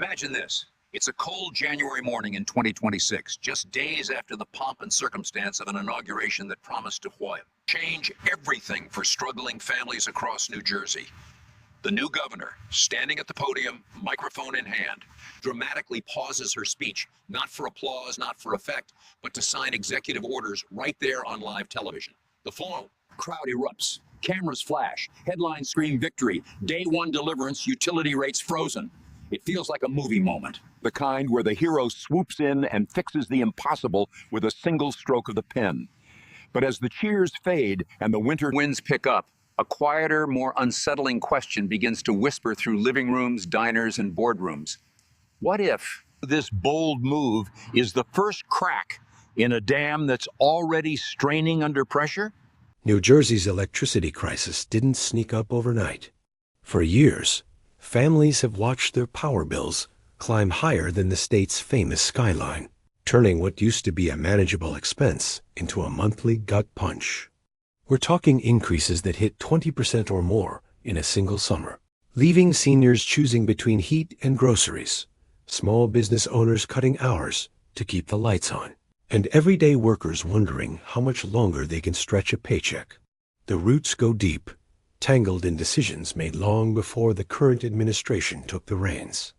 Imagine this. It's a cold January morning in 2026, just days after the pomp and circumstance of an inauguration that promised to change everything for struggling families across New Jersey. The new governor, standing at the podium, microphone in hand, dramatically pauses her speech, not for applause, not for effect, but to sign executive orders right there on live television. The full crowd erupts, cameras flash, headlines scream victory, day one deliverance, utility rates frozen. It feels like a movie moment. The kind where the hero swoops in and fixes the impossible with a single stroke of the pen. But as the cheers fade and the winter winds pick up, a quieter, more unsettling question begins to whisper through living rooms, diners, and boardrooms. What if this bold move is the first crack in a dam that's already straining under pressure? New Jersey's electricity crisis didn't sneak up overnight. For years, families have watched their power bills climb higher than the state's famous skyline, turning what used to be a manageable expense into a monthly gut punch. We're talking increases that hit 20% or more in a single summer, leaving seniors choosing between heat and groceries, small business owners cutting hours to keep the lights on, and everyday workers wondering how much longer they can stretch a paycheck. The roots go deep, tangled in decisions made long before the current administration took the reins.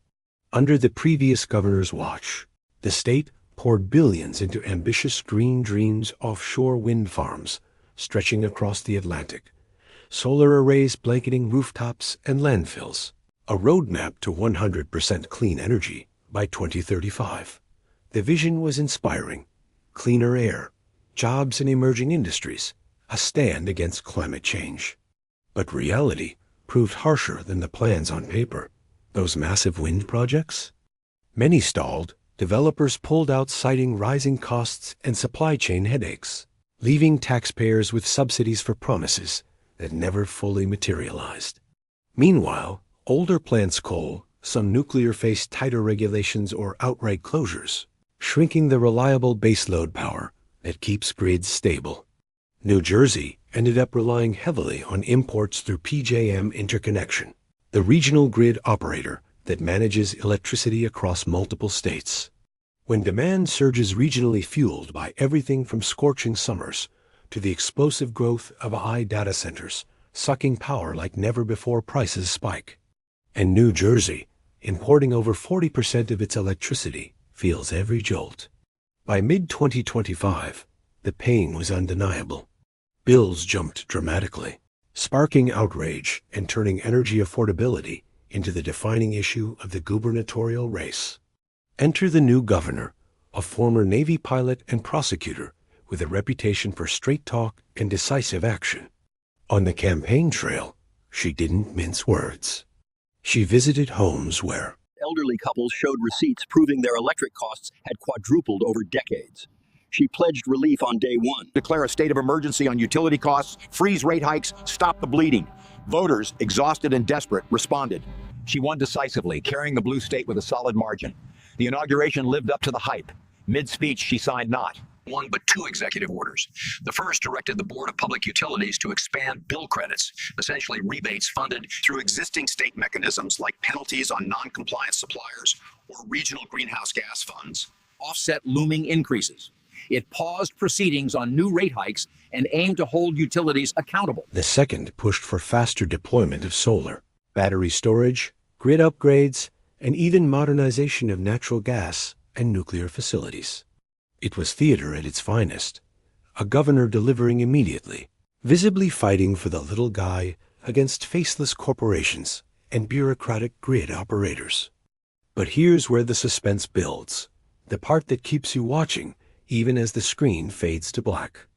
Under the previous governor's watch, the state poured billions into ambitious green dreams offshore wind farms stretching across the Atlantic, solar arrays blanketing rooftops and landfills, a roadmap to 100% clean energy by 2035. The vision was inspiring: cleaner air, jobs in emerging industries, a stand against climate change. But reality proved harsher than the plans on paper. Those massive wind projects? Many stalled. Developers pulled out citing rising costs and supply chain headaches, leaving taxpayers with subsidies for promises that never fully materialized. Meanwhile, older plants coal, some nuclear faced tighter regulations or outright closures, shrinking the reliable baseload power that keeps grids stable. New Jersey ended up relying heavily on imports through PJM Interconnection, the regional grid operator that manages electricity across multiple states. When demand surges regionally fueled by everything from scorching summers to the explosive growth of AI data centers, sucking power like never before, prices spike. And New Jersey, importing over 40% of its electricity, feels every jolt. By mid-2025, the pain was undeniable. Bills jumped dramatically, sparking outrage and turning energy affordability into the defining issue of the gubernatorial race. Enter the new governor, a former Navy pilot and prosecutor with a reputation for straight talk and decisive action. On the campaign trail, she didn't mince words. She visited homes where Elderly couples showed receipts proving their electric costs had quadrupled over decades. She pledged relief on day one. Declare a state of emergency on utility costs, freeze rate hikes, stop the bleeding. Voters, exhausted and desperate, responded. She won decisively, carrying the blue state with a solid margin. The inauguration lived up to the hype. Mid-speech, she signed not one but two executive orders. The first directed the Board of Public Utilities to expand bill credits, essentially rebates funded through existing state mechanisms like penalties on non-compliant suppliers or regional greenhouse gas funds, offset looming increases. It paused proceedings on new rate hikes and aimed to hold utilities accountable. the second pushed for faster deployment of solar, battery storage, grid upgrades, and even modernization of natural gas and nuclear facilities. It was theater at its finest, a governor delivering immediately, visibly fighting for the little guy against faceless corporations and bureaucratic grid operators. But here's where the suspense builds, the part that keeps you watching even as the screen fades to black.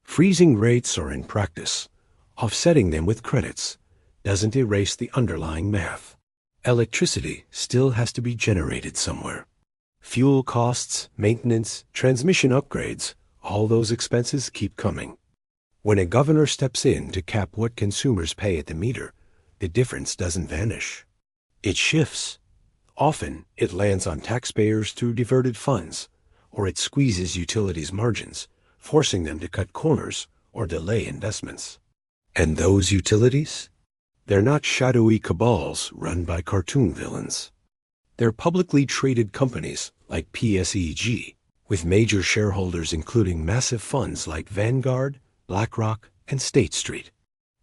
Freezing rates are in practice. Offsetting them with credits doesn't erase the underlying math. Electricity still has to be generated somewhere. Fuel costs, maintenance, transmission upgrades, all those expenses keep coming. When a governor steps in to cap what consumers pay at the meter, the difference doesn't vanish. It shifts. Often, it lands on taxpayers through diverted funds, or it squeezes utilities' margins, forcing them to cut corners or delay investments. And those utilities? They're not shadowy cabals run by cartoon villains. They're publicly traded companies like PSEG, with major shareholders including massive funds like Vanguard, BlackRock, and State Street.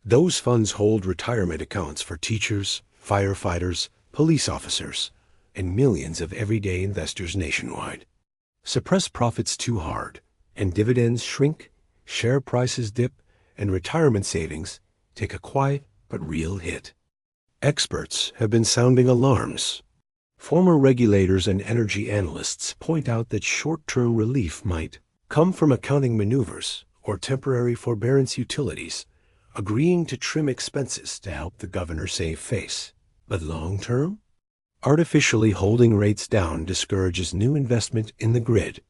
Those funds hold retirement accounts for teachers, firefighters, police officers, and millions of everyday investors nationwide. Suppress profits too hard, and dividends shrink, share prices dip, and retirement savings take a quiet but real hit. Experts have been sounding alarms. Former regulators and energy analysts point out that short-term relief might come from accounting maneuvers or temporary forbearance utilities, agreeing to trim expenses to help the governor save face. But long-term? Artificially holding rates down discourages new investment in the grid.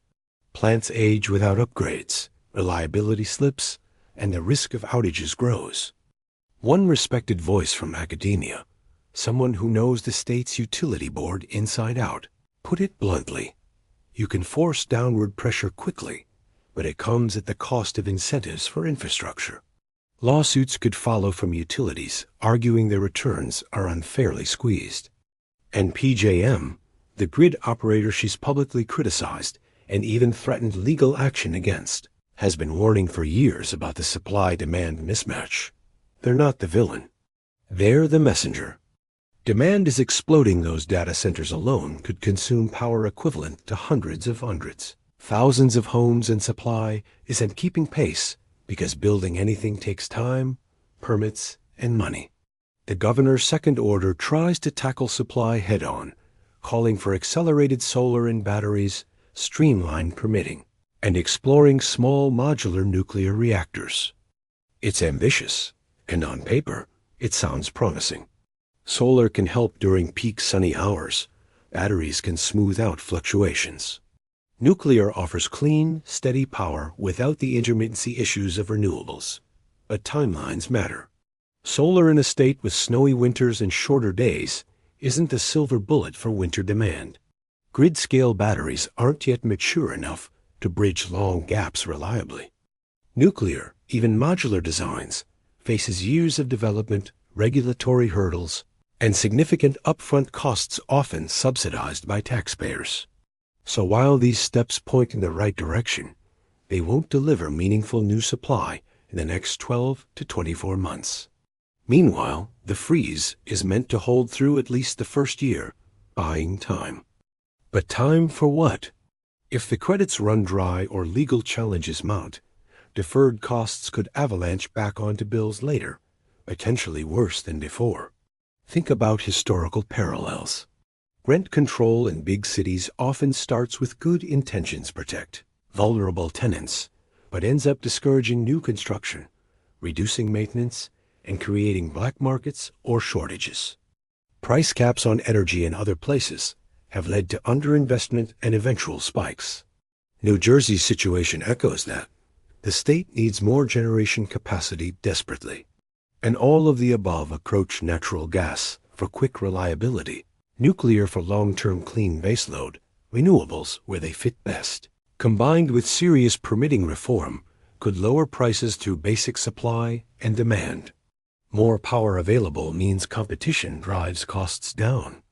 Plants age without upgrades, reliability slips, and the risk of outages grows. One respected voice from academia, someone who knows the state's utility board inside out, put it bluntly: you can force downward pressure quickly, but it comes at the cost of incentives for infrastructure. Lawsuits could follow from utilities arguing their returns are unfairly squeezed. And PJM, the grid operator she's publicly criticized and even threatened legal action against, has been warning for years about the supply-demand mismatch. They're not the villain. They're the messenger. Demand is exploding. Those data centers alone could consume power equivalent to hundreds of hundreds. Thousands of homes, and supply isn't keeping pace because building anything takes time, permits, and money. The governor's second order tries to tackle supply head-on, calling for accelerated solar and batteries, streamlined permitting, and exploring small modular nuclear reactors. It's ambitious, and on paper, it sounds promising. Solar can help during peak sunny hours. Batteries can smooth out fluctuations. Nuclear offers clean, steady power without the intermittency issues of renewables. But timelines matter. Solar in a state with snowy winters and shorter days isn't a silver bullet for winter demand. Grid-scale batteries aren't yet mature enough to bridge long gaps reliably. Nuclear, even modular designs, faces years of development, regulatory hurdles, and significant upfront costs often subsidized by taxpayers. So while these steps point in the right direction, they won't deliver meaningful new supply in the next 12 to 24 months. Meanwhile, the freeze is meant to hold through at least the first year, buying time. But time for what? If the credits run dry or legal challenges mount, deferred costs could avalanche back onto bills later, potentially worse than before. Think about historical parallels. Rent control in big cities often starts with good intentions: protect vulnerable tenants, but ends up discouraging new construction, reducing maintenance, and creating black markets or shortages. Price caps on energy in other places have led to underinvestment and eventual spikes. New Jersey's situation echoes that. The state needs more generation capacity desperately. And all of the above approach natural gas for quick reliability, nuclear for long-term clean baseload, renewables where they fit best. Combined with serious permitting reform, could lower prices through basic supply and demand. More power available means competition drives costs down.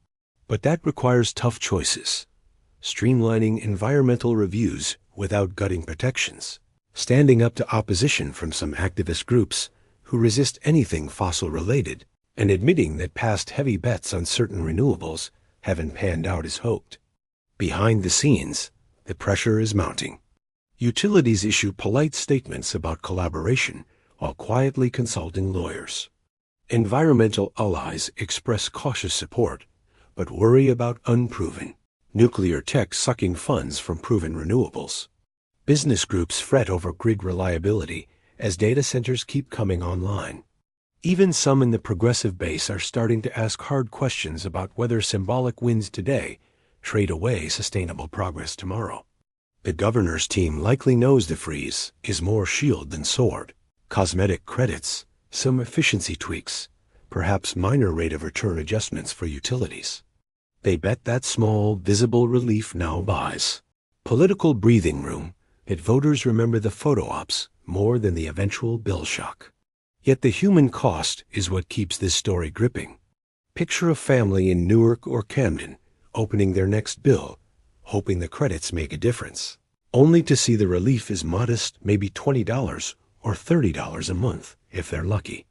But that requires tough choices. Streamlining environmental reviews without gutting protections. Standing up to opposition from some activist groups who resist anything fossil-related, and admitting that past heavy bets on certain renewables haven't panned out as hoped. Behind the scenes, the pressure is mounting. Utilities issue polite statements about collaboration while quietly consulting lawyers. Environmental allies express cautious support, but worry about unproven. Nuclear tech sucking funds from proven renewables. Business groups fret over grid reliability as data centers keep coming online. Even some in the progressive base are starting to ask hard questions about whether symbolic wins today trade away sustainable progress tomorrow. The governor's team likely knows the freeze is more shield than sword. Cosmetic credits, some efficiency tweaks, perhaps minor rate of return adjustments for utilities. They bet that small, visible relief now buys political breathing room that voters remember the photo ops more than the eventual bill shock. Yet the human cost is what keeps this story gripping. Picture a family in Newark or Camden opening their next bill, hoping the credits make a difference, only to see the relief is modest, maybe $20 or $30 a month if they're lucky.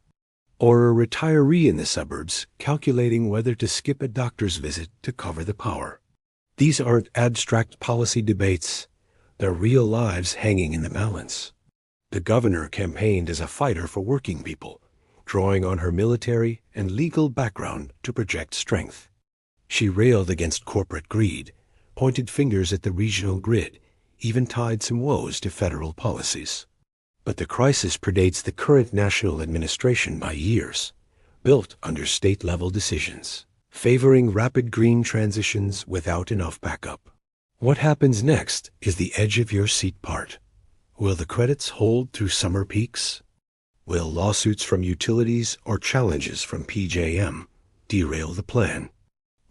Or a retiree in the suburbs calculating whether to skip a doctor's visit to cover the power. These aren't abstract policy debates. They're real lives hanging in the balance. The governor campaigned as a fighter for working people, drawing on her military and legal background to project strength. She railed against corporate greed, pointed fingers at the regional grid, even tied some woes to federal policies. But the crisis predates the current national administration by years, built under state-level decisions, favoring rapid green transitions without enough backup. What happens next is the edge-of-your-seat part. Will the credits hold through summer peaks? Will lawsuits from utilities or challenges from PJM derail the plan?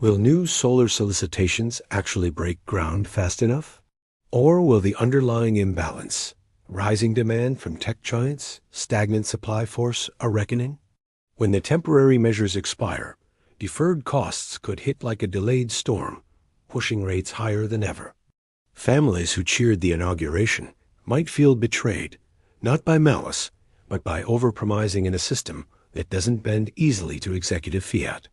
Will new solar solicitations actually break ground fast enough? Or will the underlying imbalance, rising demand from tech giants, stagnant supply force a reckoning? When the temporary measures expire, deferred costs could hit like a delayed storm, pushing rates higher than ever. Families who cheered the inauguration might feel betrayed, not by malice, but by overpromising in a system that doesn't bend easily to executive fiat.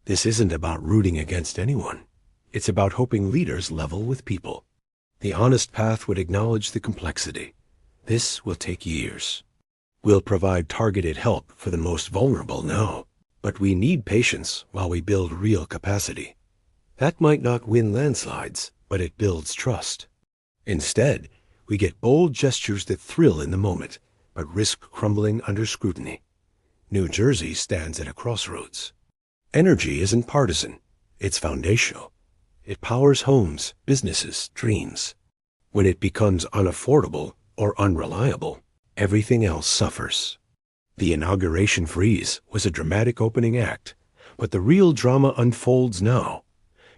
This isn't about rooting against anyone. It's about hoping leaders level with people. The honest path would acknowledge the complexity. This will take years. We'll provide targeted help for the most vulnerable now, but we need patience while we build real capacity. That might not win landslides, but it builds trust. Instead, we get bold gestures that thrill in the moment, but risk crumbling under scrutiny. New Jersey stands at a crossroads. Energy isn't partisan. It's foundational. It powers homes, businesses, dreams. When it becomes unaffordable or unreliable, everything else suffers. The inauguration freeze was a dramatic opening act, but the real drama unfolds now.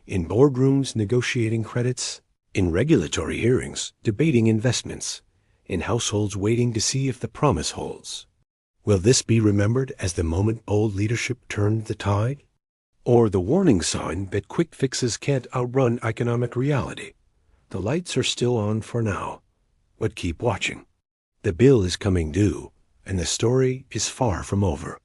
In boardrooms negotiating credits, in regulatory hearings debating investments, in households waiting to see if the promise holds. Will this be remembered as the moment bold leadership turned the tide? Or the warning sign that quick fixes can't outrun economic reality? The lights are still on for now, but keep watching. The bill is coming due, and the story is far from over.